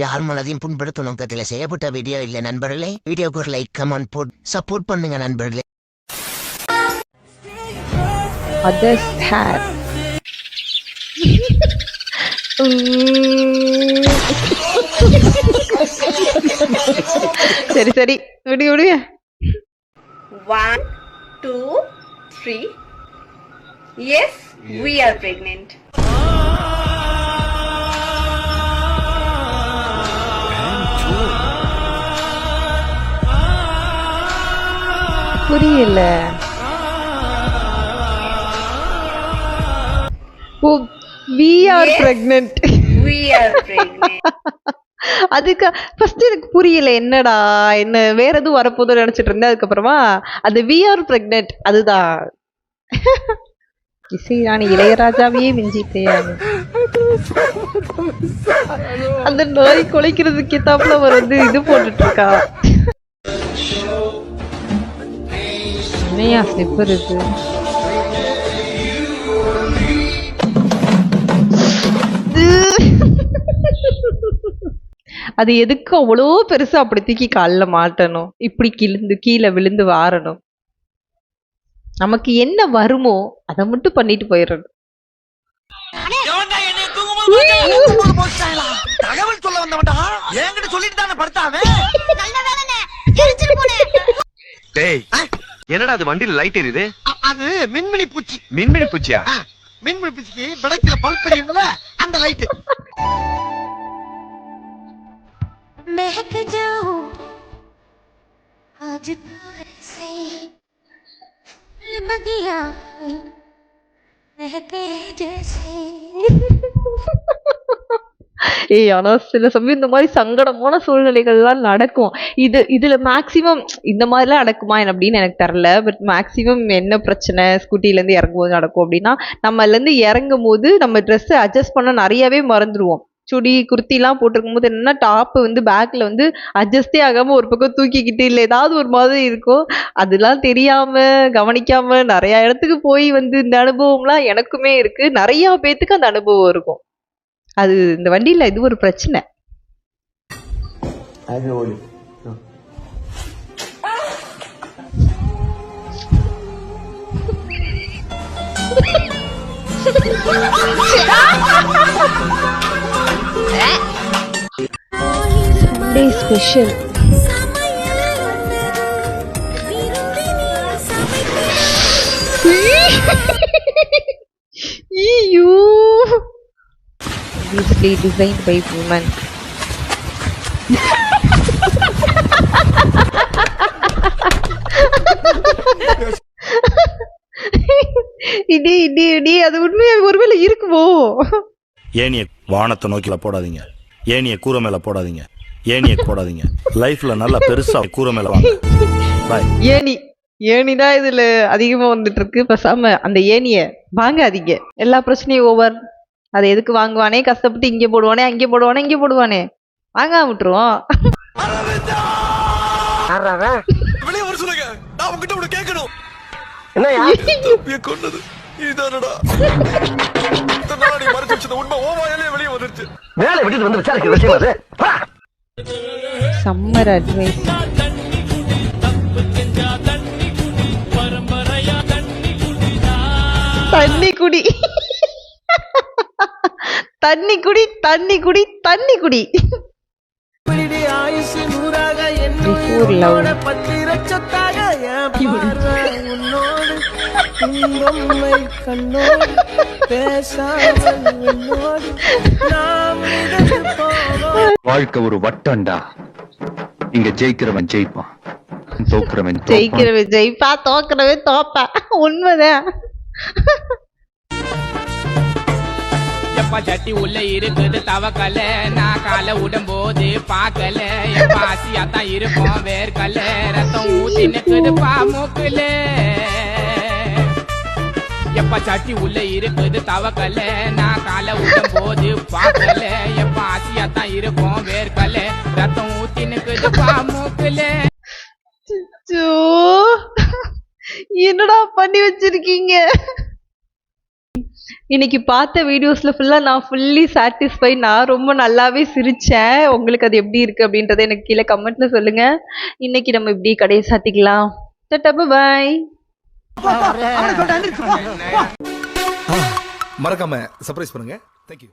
யார் மனதையும் புண்படுத்தும் நோக்கத்தில் செய்யப்பட்ட வீடியோ இல்லை நண்பர்களே. வீடியோக்கு ஒரு லைக் கமெண்ட் போட்டு சப்போர்ட் பண்ணுங்க நண்பர்களே. Others hair. சரி சரி விடு விடு. 1 2 3 Yes, we are pregnant. புரியல. ஓ, we are Yes. pregnant. We are pregnant. அதுக்கு ஃபர்ஸ்ட் எனக்கு புரியல, என்னடா என்ன வேற எதுவும் வரப்போதும் நினைச்சிட்டு இருந்தேன். அதுக்கப்புறமா அது we are pregnant அதுதான். இசைராணி இளையராஜாவையே மிஞ்சிட்டேன். அந்த நாய் குலைக்கிறதுக்கு ஏத்தாப்புல அவர் வந்து இது போட்டுட்டு இருக்கா. என்னையா ஸ்லிப்பர் இருக்கு. அது எதுக்கு அவ்வளோ பெருசா அப்படி தூக்கி காலில் மாட்டணும், இப்படி கீழே விழுந்து வாரணும். நமக்கு என்ன வருமோ அதை மட்டும் பண்ணிட்டு போயிடணும். தகவல் சொல்ல வந்தவன்டா என்கிட்ட சொல்லிட்டு தானே படுத்தாவே. என்னடா அது வண்டியில லைட் எரியுது? அது மின்மினி பூச்சி. மின்மினி பூச்சியா? மின்மினி பூச்சிக்கு விளக்குல பல்ப் எரியுங்கள அந்த லைட். महक जाऊं आज से बगिया महके जैसे. ஏய், ஆனா சில சமயம் இந்த மாதிரி சங்கடமான சூழ்நிலைகள்லாம் நடக்கும். இதுல மேக்சிமம் இந்த மாதிரிலாம் நடக்குமா அப்படின்னு எனக்கு தெரியல. பட் மேக்சிமம் என்ன பிரச்சனை ஸ்கூட்டில இருந்து இறங்கும்போது நடக்கும் அப்படின்னா, நம்மல இருந்து இறங்கும் போது நம்ம ட்ரெஸ் அட்ஜஸ்ட் பண்ண நிறையவே மறந்துடுவோம். சுடி குர்த்திலாம் போட்டிருக்கும் போது என்னன்னா டாப் வந்து பேக்ல வந்து அட்ஜஸ்டே ஆகாம ஒரு பக்கம் தூக்கிக்கிட்டு இல்லை ஏதாவது ஒரு மாதிரி இருக்கும். அதெல்லாம் தெரியாம கவனிக்காம நிறைய இடத்துக்கு போய் வந்து இந்த அனுபவம்லாம் எனக்குமே இருக்கு. நிறைய பேத்துக்கு அந்த அனுபவம் இருக்கும். அது இந்த வண்டியில இது ஒரு பிரச்சனை. Sunday special. Obviously designed by women. இடி அது உண்மையா ஒருவேளை இருக்குமோ? ஏனிய வானத்தை நோக்கில போடாதீங்க, ஏனிய கூரை மேல போடாதீங்க, ஏனிய போடாதீங்க. லைஃப்ல நல்லா பெருசா கூரை மேல வாங்க. பாய். ஏனிதான் இதுல அதிகமா வந்துட்டு இருக்கு. பேசாம அந்த ஏனிய வாங்காதீங்க. எல்லா பிரச்சனையும் ஓவர். அதை எதுக்கு வாங்குவானே, கஷ்டப்பட்டு இங்கே போடுவானே அங்கே போடுவானே இங்கே போடுவானே, வாங்காம விட்டுருவோம். Summer advice. தண்ணி குடி, தண்ணி குடி, தண்ணி குடி, தண்ணி குடி. Before love. வாழ்க்கை ஒரு வட்டம்டா. இங்க ஜெயிக்கிறவன் ஜெயிப்பான், தோக்குறவன் ஜெயிக்கிறவன் ஜெயிப்பா, தோக்குறவன் தோப்பா. உண்மைதான். எப்பா சட்டி உள்ள இருக்குது தவக்கல, நான் காலை விடும்போது பார்க்கல. எப்பா ஆசியாத்தான் இருப்போம் வேர்க்கல, ரத்தம் ஊத்தி நிக்குது பாமுக்குல. எப்பா சட்டி உள்ள இருக்குது தவக்கல, நான் காலை விடும்போது பார்க்கல. எப்பா ஆசியாத்தான் இருப்போம் வேர்க்கல, ரத்தம் ஊத்தி நிக்குது பாமுக்குல. என்னடா பண்ணி வச்சிருக்கீங்க? இன்னைக்கு பார்த்த வீடியோஸ்ல ஃபுல்லா நான் ஃபுல்லி சாட்டிஸ்ஃபை. நான் ரொம்ப நல்லாவே சிரிச்சேன். உங்களுக்கு அது எப்படி இருக்கு அப்படின்றத எனக்கு கீழே கமெண்ட்ல சொல்லுங்க. இன்னைக்கு நம்ம இப்படி கடையை சாத்திக்கலாம். Tata bye. மறக்காம சர்ப்ரைஸ் பண்ணுங்க. தேங்க்யூ.